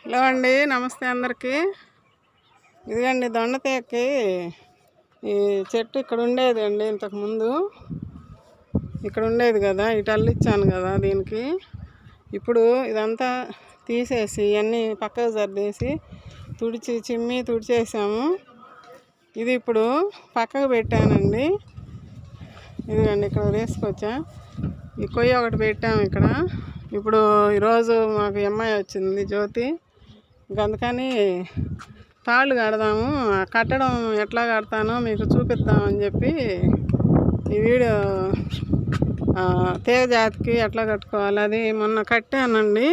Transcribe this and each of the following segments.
Hello అండి, నమస్తే అందరికీ. ఇదిగండి దొండతీగకి ఈ చెట్టు ఇక్కడ ఉండేది అండి. ఇంతకుముందు ఇక్కడ ఉండేది కదా, ఇటు అల్లిచ్చాను కదా దీనికి. ఇప్పుడు ఇదంతా తీసేసి ఇవన్నీ పక్కకు సర్దేసి చిమ్మి తుడిచేసాము. ఇది ఇప్పుడు పక్కకు పెట్టానండి. ఇదిగండి ఇక్కడ వేసుకొచ్చా. ఈ కొయ్య ఒకటి పెట్టాము ఇక్కడ. ఇప్పుడు ఈరోజు మాకు అమ్మాయి వచ్చింది, జ్యోతి. అందుకని తాళ్ళు కడదాము, కట్టడం ఎట్లా కడతానో మీకు చూపిద్దామని చెప్పి ఈ వీడియో తీగ జాతికి ఎట్లా కట్టుకోవాలి అది మొన్న కట్టానండి.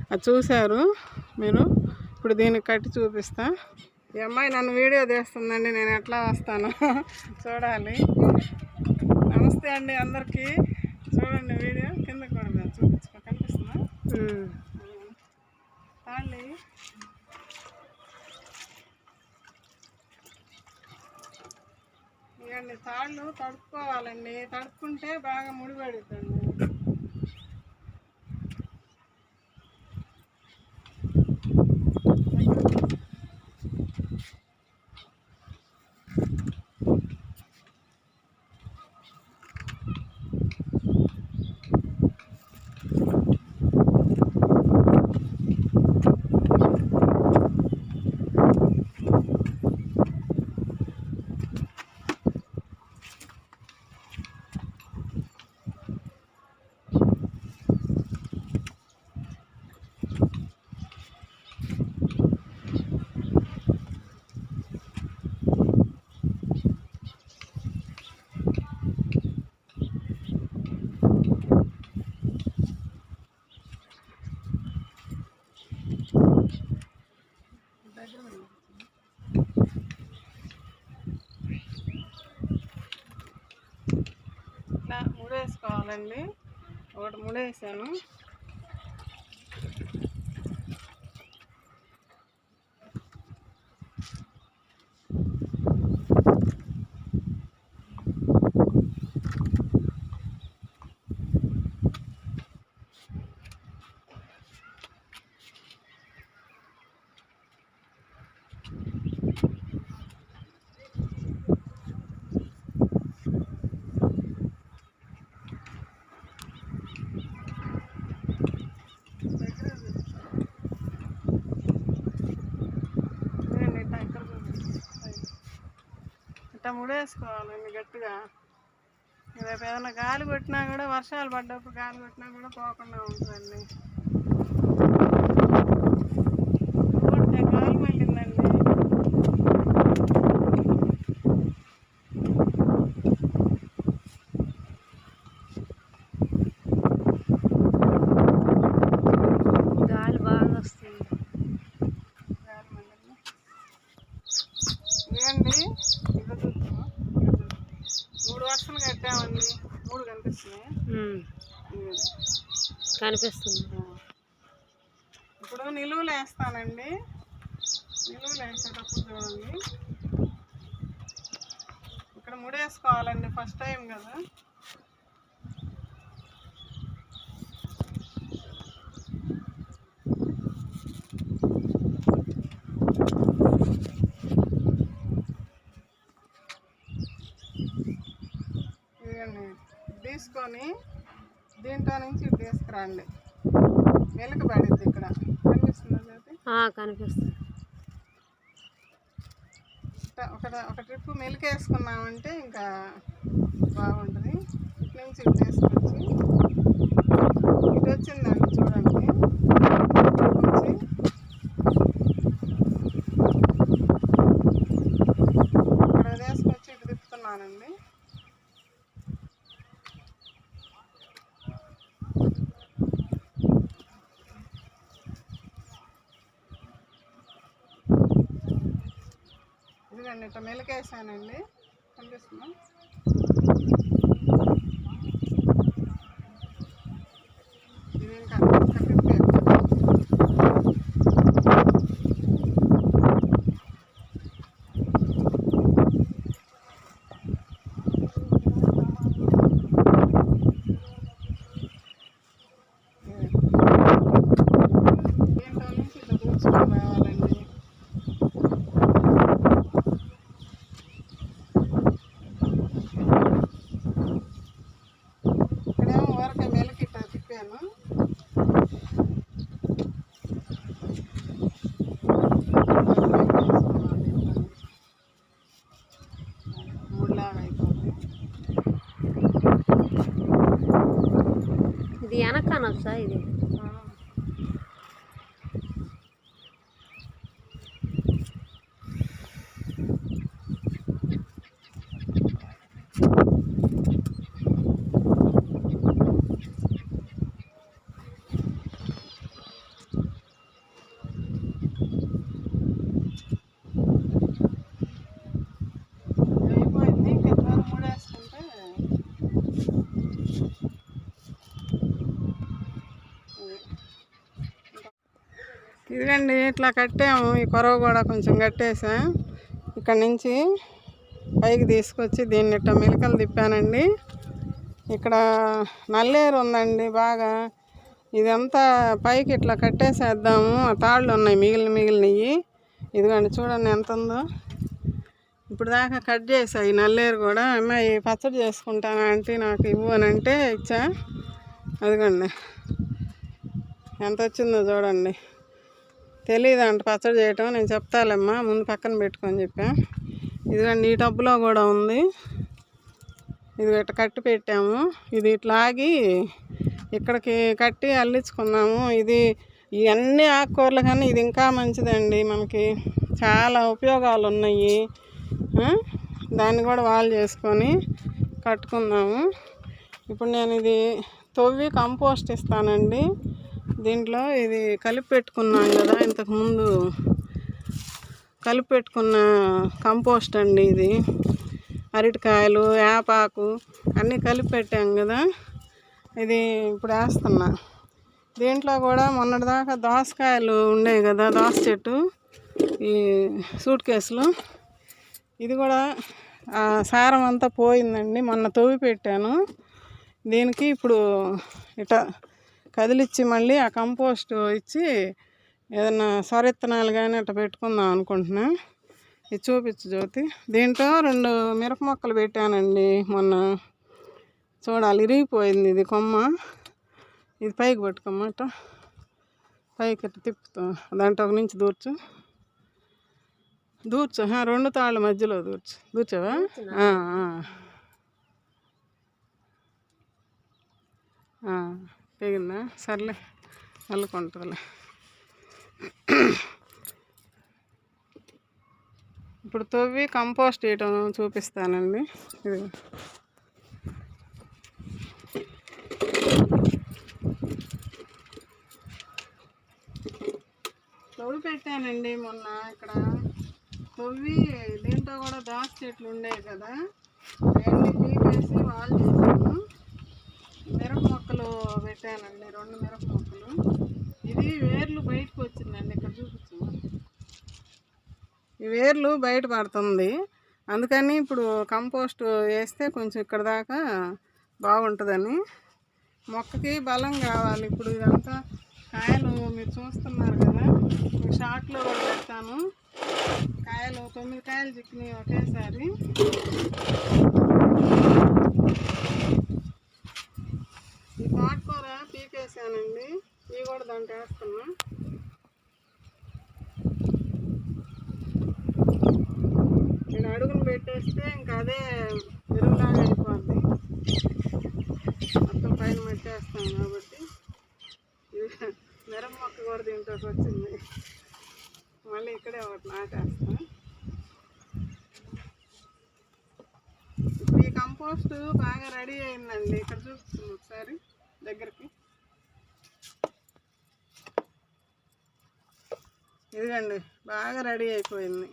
అది చూశారు మీరు. ఇప్పుడు దీనికి కట్టి చూపిస్తా. ఈ అమ్మాయి నన్ను వీడియో తీస్తుందండి, నేను ఎట్లా వస్తానో చూడాలి. నమస్తే అండి అందరికీ. చూడండి వీడియో కిందకి కూడా మేము చూపించుకో, కనిపిస్తుందా తాళ్ళి? ఇవన్నీ తాళ్ళు తడుపుకోవాలండి. తడుపుకుంటే బాగా ముడిపడుతుంది. ఇట్లా ముడేసుకోవాలండి. ఒకటి ముడేసాను. ఇట్లా ముడేసుకోవాలండి గట్టిగా. రేపు ఏదైనా గాలి కొట్టినా కూడా, వర్షాలు పడ్డప్పుడు గాలి కొట్టినా కూడా పోకుండా ఉంటుందండి. కొడితే గాలి మళ్ళిందండి. గాలి బాగా వస్తుంది. గాలి మళ్ళింది. ఇదండి ఇక్కడ చూస్తాము. 3 వరుసలు కట్టామండి. 3 కనిపిస్తున్నాయి. కనిపిస్తుంది. ఇప్పుడు నిలువలు వేస్తానండి. నిలువలు వేసేటప్పుడు చూడండి, ఇక్కడ ముడేసుకోవాలండి. ఫస్ట్ టైం కదా. ఇదిగండి తీసుకొని దీంట్లో నుంచి ఇటు తీసుకురండి. వెలుక పడింది ఇక్కడ. కనిపిస్తుందా జ్యోతి? కనిపిస్తుంది. ఒక ట్రిప్ మెలికేసుకున్నామంటే ఇంకా బాగుంటుంది. ఇటు నుంచి ఇటు తీసుకొచ్చి ఇటు వచ్చిందండి చూడండి. వచ్చి ఇక్కడ తీసుకొచ్చి ఇటు తిప్పుతున్నానండి. ఇదిగండి ఇట్లా మెలికేసానండి. కనిపిస్తుందా? ఇది ఇంకా ట్రిప్. దీంట్లో నుంచి ఇట్లా తెలుసా ఇది? అయిపోయింది, ఇంకా ఇద్దరు మూడేసుకుంటే ఇదిగండి ఇట్లా కట్టాము. ఈ కొరవ కూడా కొంచెం కట్టేసా. ఇక్కడ నుంచి పైకి తీసుకొచ్చి దీన్ని ఇట్లా మెలికలు తిప్పానండి. ఇక్కడ నల్లేరు ఉందండి బాగా. ఇదంతా పైకి ఇట్లా కట్టేసేద్దాము. ఆ తాళ్ళు ఉన్నాయి మిగిలినవి. ఇదిగోండి చూడండి ఎంత ఉందో. ఇప్పుడు దాకా కట్ చేసాయి నల్లేరు కూడా. అమ్మాయి పచ్చడి చేసుకుంటాను అంటే నాకు ఇవ్వు అని అంటే ఇచ్చా. అదిగోండి ఎంత వచ్చిందో చూడండి. తెలీదు అంట పచ్చడి చేయటం. నేను చెప్తాలేమ్మా, ముందు పక్కన పెట్టుకొని చెప్పా. ఇదిగోండి ఈ టబ్బులో కూడా ఉంది. ఇది ఇట్లా కట్టి పెట్టాము. ఇది ఇట్లా ఆగి ఇక్కడికి కట్టి అల్లించుకున్నాము. ఇది ఇవన్నీ ఆకుకూరలు కానీ ఇది ఇంకా మంచిదండి. మనకి చాలా ఉపయోగాలు ఉన్నాయి. దాన్ని కూడా వాళ్ళు చేసుకొని కట్టుకుందాము. ఇప్పుడు నేను ఇది తవ్వి కంపోస్ట్ ఇస్తానండి. దీంట్లో ఇది కలిపి పెట్టుకున్నాను కదా, ఇంతకుముందు కలిపి పెట్టుకున్న కంపోస్ట్ అండి. ఇది అరటికాయలు, వేపాకు అన్నీ కలిపి పెట్టాం కదా, ఇది ఇప్పుడు వేస్తున్నా. దీంట్లో కూడా మొన్నటిదాకా దోసకాయలు ఉండేవి కదా, దోస చెట్టు, ఈ సూట్ కేసులు, ఇది కూడా సారం అంతా పోయిందండి. మొన్న తవ్వి పెట్టాను. దీనికి ఇప్పుడు ఇట్లా కదిలిచ్చి మళ్ళీ ఆ కంపోస్ట్ ఇచ్చి ఏదన్నా సొరెత్తనాలు కానీ అట్లా పెట్టుకుందాం అనుకుంటున్నా. ఇది చూపించు జ్యోతి. దీంట్లో 2 మిరప మొక్కలు పెట్టానండి మొన్న. చూడాలి, ఇరిగిపోయింది ఇది కొమ్మ. ఇది పైకి పట్టుకోమాట, పైకి ఇట్లా తిప్పుతాం. దాంట్లో ఒక నుంచి దూర్చు 2 తాళ్ళ మధ్యలో దూర్చావా? తెగిందా? సర్లే అల్లుకుంటుందిలే. ఇప్పుడు తవ్వి కంపోస్ట్ వేయటం చూపిస్తానండి. ఇది తవ్వి పెట్టానండి మొన్న. ఇక్కడ తవ్వి దీంట్లో కూడా దోస చెట్లు ఉండేవి కదా, అవన్నీ పీకేసి వాళ్ళు చేశాను. మిరప మొక్కలు పెట్టానండి, 2 మిరప మొక్కలు. ఇది వేర్లు బయటకు వచ్చిందండి. ఇక్కడ చూపించు, ఈ వేర్లు బయట పడుతుంది. అందుకని ఇప్పుడు కంపోస్ట్ వేస్తే కొంచెం ఇక్కడ దాకా బాగుంటుందని. మొక్కకి బలం కావాలి. ఇప్పుడు ఇదంతా కాయలు మీరు చూస్తున్నారు కదా, షార్ట్లో కూడా పెడతాను. కాయలు 9 కాయలు చిక్కినాయి ఒకేసారి. ఈ పాటకూర పీకేసానండి, ఇవి కూడా దాంట్లో వేస్తున్నా. నేను అడుగును పెట్టేస్తే ఇంకా అదే ఎరువులాగా అయిపోద్ది. మొత్తం పైన పెట్టేస్తాను కాబట్టి. మిరప మొక్క కూడా దీంట్లోకి వచ్చింది. మళ్ళీ ఇక్కడే ఒకటి నాటేస్తాను. ఇప్పుడు ఈ కంపోస్ట్ బాగా రెడీ అయిందండి. ఇక్కడ చూపిస్తాను ఒకసారి దగ్గరికి. ఇదిగండి బాగా రెడీ అయిపోయింది.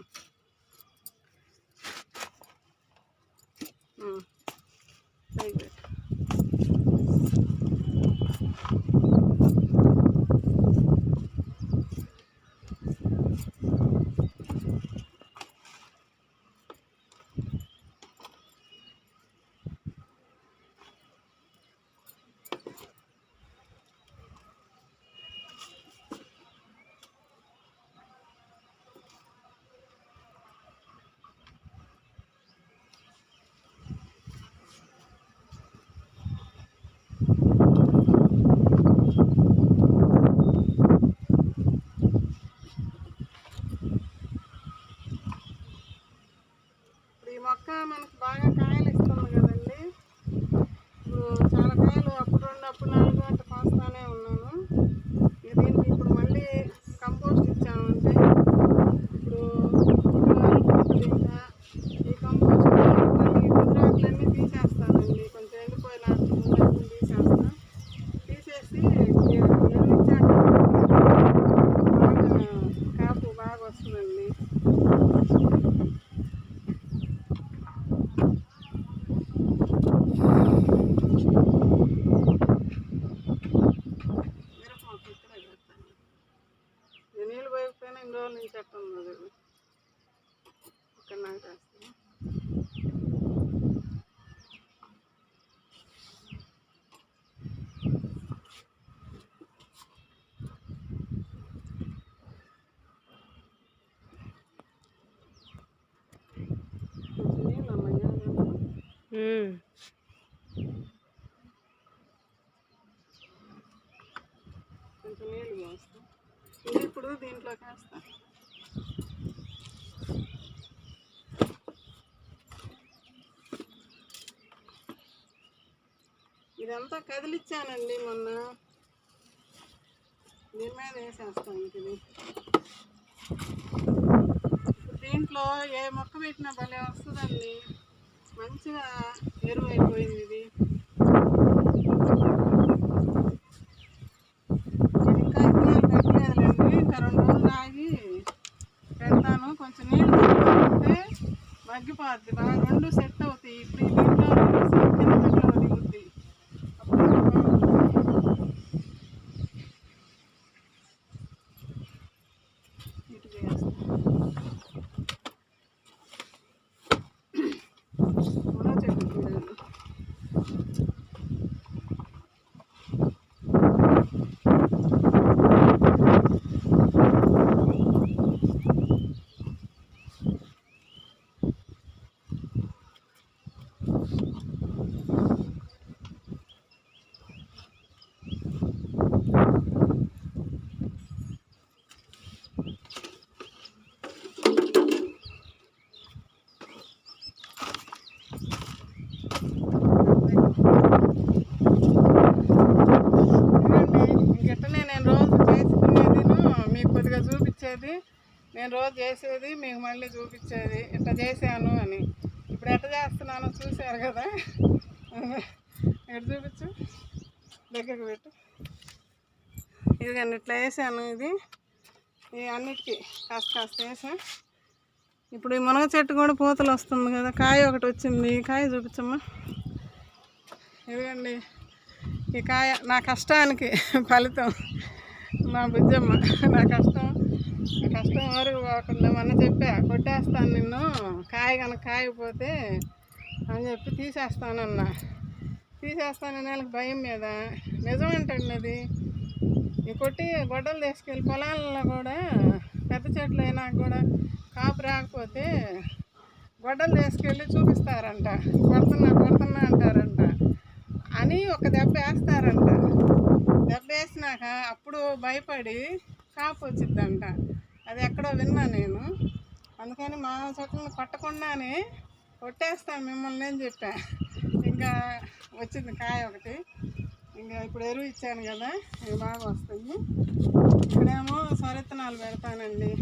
దొరకపోయినా ఇన్ని రోజుల నుంచి ఎట్ట ఉన్నది ఇక్కడ నాకు వేస్తాను. కొంచెం నీళ్ళు అమ్మయ్యా కొంచెం నీళ్ళు పోస్తాం. ఇది ఇప్పుడు దీంట్లోకి వేస్తాం. ఇదంతా కదిలిచ్చానండి మొన్న. దీని మీద వేసేస్తాం. ఇది దీంట్లో ఏ మొక్క పెట్టినా భలే వస్తుందండి. మంచిగా ఎరువు అయిపోయింది ఇది. నేను ఇంకా ఇత్తనాలు పెట్టలేదులేండి. ఇంకా 2 రోజులు ఆగి పెడతాను. కొంచెం నీళ్ళు తగ్గుతుంటే మగ్గిపోద్ది బాగా, 2 సెట్ అవుతాయి. ఇప్పుడు ఈ దీంట్లో కింద మట్టిలో దిగుద్ది. ఇటు వేస్తాం. మునగ చెట్టు చూడండి. ఇంకెట్టనే నేను రోజు చేసుకునేది, మీకు కొద్దిగా చూపించేది, నేను రోజు చేసేది మీకు మళ్ళీ చూపించేది, ఇట్లా చేశాను అని. ఇప్పుడు ఎట్లా చేస్తున్నానో చూశారు కదా. ఎటు చూపించు, దగ్గరికి పెట్టు. ఇదిగండి ఇట్లా వేసాను. ఇది అన్నిటికీ కాస్త కాస్త వేసా. ఇప్పుడు ఈ మునగ చెట్టు కూడా పూతలు వస్తుంది కదా. కాయ ఒకటి వచ్చింది. కాయ చూపించమ్మా. ఇదిగండి ఈ కాయ నా కష్టానికి ఫలితం. మా బుజ్జమ్మ నా కష్టం వరకు పోకుండా మొన్న చెప్పా, కొట్టేస్తాను నిన్ను కాయ కనుక కాయకపోతే అని చెప్పి తీసేస్తానన్నా. తీసేస్తానని వాళ్ళకి భయం మీద నిజమేంటండి అది. ఈ కొట్టి గొడ్డలు తీసుకెళ్ళి పొలాలలో కూడా పెద్ద చెట్లు అయినా కూడా కాపు రాకపోతే గొడ్డలు తీసుకెళ్ళి చూపిస్తారంట. కొడుతున్నా అంటారంట అని ఒక దెబ్బ వేస్తారంట. దెబ్బ వేసినాక అప్పుడు భయపడి కాపు వచ్చిద్దంట. అది ఎక్కడో విన్నా నేను. అందుకని మా చెట్లను కొట్టకుండానే కొట్టేస్తాను మిమ్మల్ని అని చెప్పా. ఇంకా వచ్చింది కాయ ఒకటి. ఇంకా ఇప్పుడు ఎరువు ఇచ్చాను కదా, ఇవి బాగా వస్తాయి. ఇక్కడేమో సొరెత్తనాలు పెడతానండి.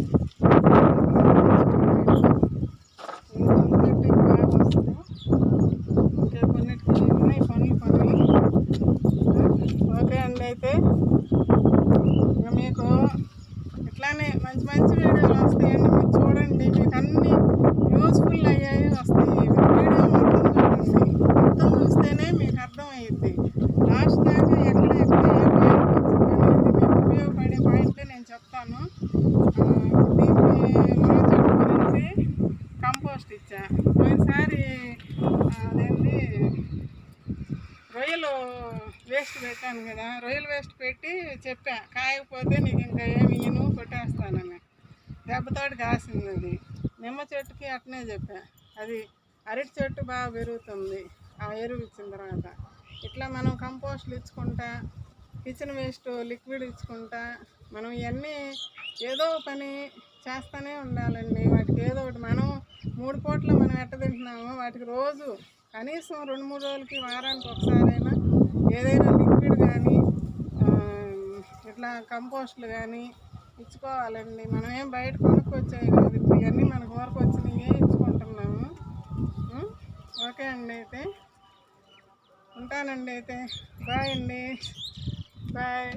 చెట్టు బాగా వస్తుంది. ఇంకా కొన్నిటికి ఉన్నాయి పనులు. ఓకే అండి. అయితే ఇంకా మీకు ఇట్లానే మంచి మంచి వీడియోలు వస్తాయండి. మీరు చూడండి, మీకు అన్నీ యూస్ఫుల్ అయ్యాయి వస్తాయి. వీడియో మొత్తం చూడండి. మొత్తం చూస్తేనే మీకు అర్థమయ్యిద్ది. లాస్ట్ దాకా ఎక్కడ ఏ పాయింట్ వచ్చింది అనేది మీకు ఉపయోగపడే పాయింటే నేను చెప్తాను. దీనికి మునగ చెట్టు గురించి కంపోస్ట్ ఇచ్చా. పోయినసారి అదేంటి రొయ్యలు వేస్ట్ పెట్టాను కదా, రొయ్యలు వేస్ట్ పెట్టి చెప్పా కాయకపోతే నీకు ఇంకా ఏమి ఇయ్యను కొట్టేస్తానని. దెబ్బతోటి కాసింది అది. నిమ్మ చెట్టుకి అట్నే చెప్పా. అది అరటి చెట్టు బాగా పెరుగుతుంది ఆ ఎరువు ఇచ్చిన తర్వాత. ఇట్లా మనం కంపోస్ట్లు ఇచ్చుకుంటా, కిచెన్ వేస్ట్ లిక్విడ్ ఇచ్చుకుంటా, మనం ఇవన్నీ ఏదో పని చేస్తూనే ఉండాలండి. వాటికి ఏదో ఒకటి మనం 3 పూటలు మనం ఎట్ట తింటున్నామో వాటికి రోజు కనీసం 2-3 రోజులకి, వారానికి ఒకసారైనా ఏదైనా లిక్విడ్ కానీ ఇట్లా కంపోస్ట్లు కానీ ఇచ్చుకోవాలండి. మనం ఏం బయట కొనుక్కొచ్చాయి కాదు. ఇప్పుడు ఇవన్నీ మనకు వరకు వచ్చినవే ఇచ్చుకుంటున్నాము. ఓకే అండి. అయితే ఉంటానండి. అయితే బాయ్ అండి. బాయ్.